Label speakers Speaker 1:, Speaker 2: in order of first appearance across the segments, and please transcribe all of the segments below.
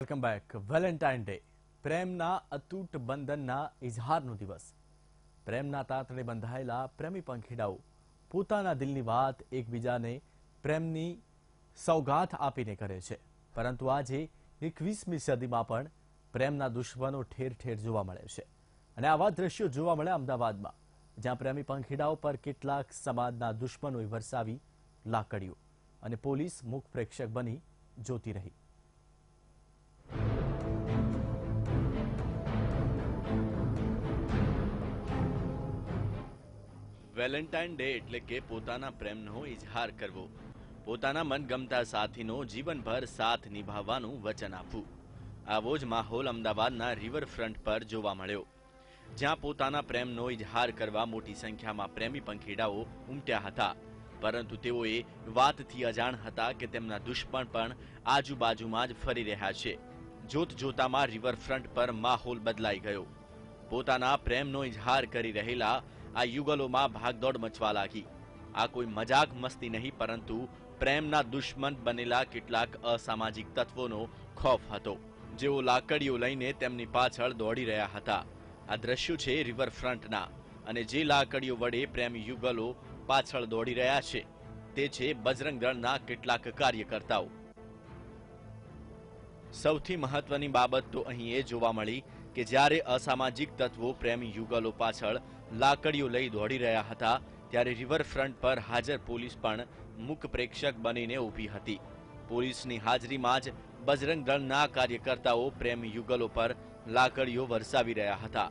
Speaker 1: Welcome back. Valentine day પ્રેમના અતૂટ બંધનના ઇઝહારનો દિવસ. પ્રેમના તાતણે બંધાયેલા પ્રેમી પંખીડાઓ પોતાના દિલની વાત એકબીજાને પ્રેમની સોગાત આપીને કરે છે. પરંતુ આજે 21મી સદીમાં પણ પ્રેમના દુશ્મનો ઠેર ઠેર જોવા મળે છે. અને આવા દ્રશ્યો જોવા મળે અમદાવાદમાં, જ્યાં પ્રેમી પંખીડાઓ પર કેટલાક સમાજના દુશ્મનોએ વરસાવી લાકડીઓ અને પોલીસ મૂક પ્રેક્ષક બની જોતી રહી.
Speaker 2: વેલેન્ટાઇન ડે એટલે કે પોતાના પ્રેમનો ઇઝહાર કરવો, પોતાના મનગમતા સાથીનો જીવનભર સાથ નિભાવવાનું વચન આપવું. આવો જ માહોલ અમદાવાદના રિવરફ્રન્ટ પર જોવા મળ્યો, જ્યાં પોતાના પ્રેમનો ઇઝહાર કરવા મોટી સંખ્યામાં પ્રેમી પંખીડાઓ ઉમટ્યા હતા. પરંતુ તેઓએ વાતથી અજાણ હતા કે તેમના દુશ્મન પણ આજુબાજુમાં જ ફરી રહ્યા છે. જોત જોતામાં રિવરફ્રન્ટ પર માહોલ બદલાઈ ગયો. પોતાના પ્રેમનો ઇઝહાર કરી રહેલા આ યુગલોમાં ભાગદોડ મચવા લાગી. આ કોઈ મજાક મસ્તી નહીં, પરંતુ પ્રેમના દુશ્મન બનેલા કેટલાક અસામાજિક તત્વોનો ખોફ હતો, જેઓ લાકડીઓ લઈને તેમની પાછળ દોડી રહ્યા હતા. આ દ્રશ્યો છે રિવરફ્રન્ટના, અને જે લાકડીઓ વડે પ્રેમી યુગલો પાછળ દોડી રહ્યા છે તે છે બજરંગ દળના કેટલાક કાર્યકર્તાઓ. સૌથી મહત્વની બાબત તો અહીં એ જોવા મળી કે જ્યારે અસામાજિક તત્વો પ્રેમી યુગલો પાછળ લાકડીઓ લઈ દોડી રહ્યા હતા, ત્યારે રિવરફ્રન્ટ પર હાજર પોલીસ પણ મૂક પ્રેક્ષક બનીને ઊભી હતી. પોલીસની હાજરીમાં જ બજરંગ દળના કાર્યકર્તાઓ પ્રેમી યુગલો પર લાકડીઓ વરસાવી રહ્યા હતા,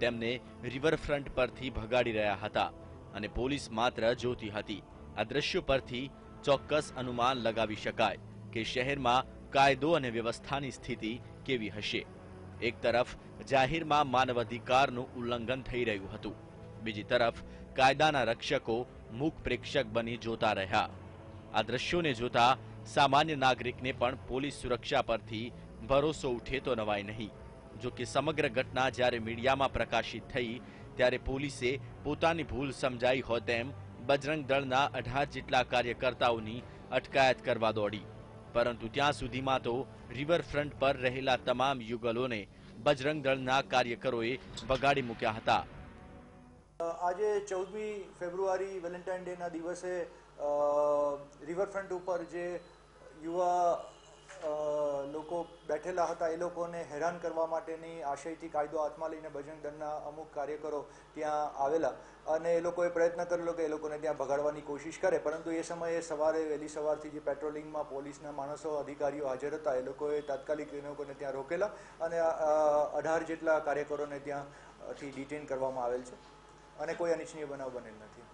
Speaker 2: તેમને રિવરફ્રન્ટ પરથી ભગાડી રહ્યા હતા, અને પોલીસ માત્ર જોતી હતી. આ દ્રશ્યો પરથી ચોક્કસ અનુમાન લગાવી શકાય કે શહેરમાં કાયદો અને વ્યવસ્થાની સ્થિતિ કેવી હશે. એક તરફ જાહેરમાં માનવ અધિકારનું ઉલ્લંઘન થઈ રહ્યું હતું, બીજી તરફ કાયદાના રક્ષકો મૂક પ્રેક્ષક બની જોતા રહ્યા. આ દ્રશ્યોને જોતા સામાન્ય નાગરિકને પણ પોલીસ સુરક્ષા પરથી ભરોસો ઉઠે તો નવાય નહીં. જો કે સમગ્ર ઘટના જ્યારે મીડિયામાં પ્રકાશિત થઈ, ત્યારે પોલીસે પોતાની ભૂલ સમજાઈ હોય તેમ બજરંગ દળના 18 જેટલા કાર્યકર્તાઓની અટકાયત કરવા દોડી. પરંતુ ત્યાં સુધીમાં તો રિવરફ્રન્ટ પર રહેલા તમામ યુગલોને બજરંગ દળના કાર્યકરોએ ભગાડી મૂક્યા હતા.
Speaker 3: આજે 14મી ફેબ્રુઆરી વેલેન્ટાઇન ડેના દિવસે રિવરફ્રન્ટ ઉપર જે યુવા લોકો બેઠેલા હતા, એ લોકોને હેરાન કરવા માટેની આશયથી કાયદો હાથમાં લઈને બજરંગ દળના અમુક કાર્યકરો ત્યાં આવેલા, અને એ લોકોએ પ્રયત્ન કરેલો કે એ લોકોને ત્યાં ભગાડવાની કોશિશ કરે. પરંતુ એ સમયે વહેલી સવારથી જે પેટ્રોલિંગમાં પોલીસના માણસો અધિકારીઓ હાજર હતા, એ લોકોએ તાત્કાલિક એ લોકોને ત્યાં રોકેલા, અને 18 જેટલા કાર્યકરોને ત્યાંથી ડિટેન કરવામાં આવેલ છે, અને કોઈ અનિચ્છનીય બનાવ બનેલ નથી.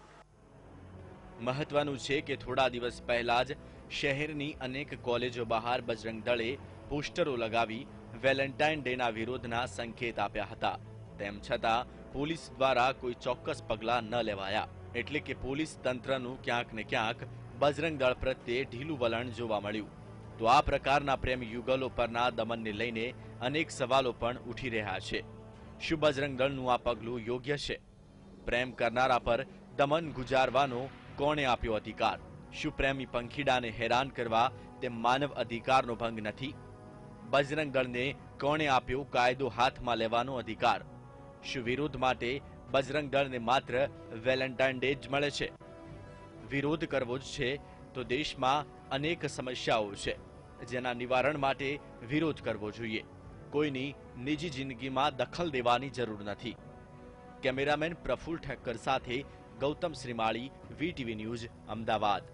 Speaker 2: મહત્વનું છે કે થોડા દિવસ પહેલા જ શહેરની અનેક કોલેજો બહાર બજરંગ દળે પોસ્ટરો લગાવી વેલેન્ટાઇન ડેના વિરોધના સંકેત આપ્યા હતા. તેમ છતાં પોલીસ દ્વારા કોઈ ચોક્કસ પગલાં ન લેવાયા, એટલે કે પોલીસ તંત્રનું ક્યાંક ને ક્યાંક બજરંગ દળ પ્રત્યે ઢીલું વલણ જોવા મળ્યું. તો આ પ્રકારના પ્રેમી યુગલો પરના દમનને લઈને અનેક સવાલો પણ ઉઠી રહ્યા છે. શું બજરંગ દળનું આ પગલું યોગ્ય છે? પ્રેમ કરનારા પર દમન ગુજારવાનો કોણે આપ્યો અધિકાર? શું પ્રેમી પંખીડાને હેરાન કરવા તે માનવ અધિકારનો ભંગ નથી? બજરંગ દળને કોણે આપ્યો કાયદો હાથમાં લેવાનો અધિકાર? શું વિરોધ માટે બજરંગ દળને માત્ર વેલેન્ટાઇન ડે જ મળે છે? વિરોધ કરવો જ છે તો દેશમાં અનેક સમસ્યાઓ છે, જેના નિવારણ માટે વિરોધ કરવો જોઈએ. કોઈની નિજી જિંદગીમાં દખલ દેવાની જરૂર નથી. કેમેરામેન પ્રફુલ ઠક્કર સાથે ગૌતમ શ્રીમાળી, VTV ન્યૂઝ, અમદાવાદ.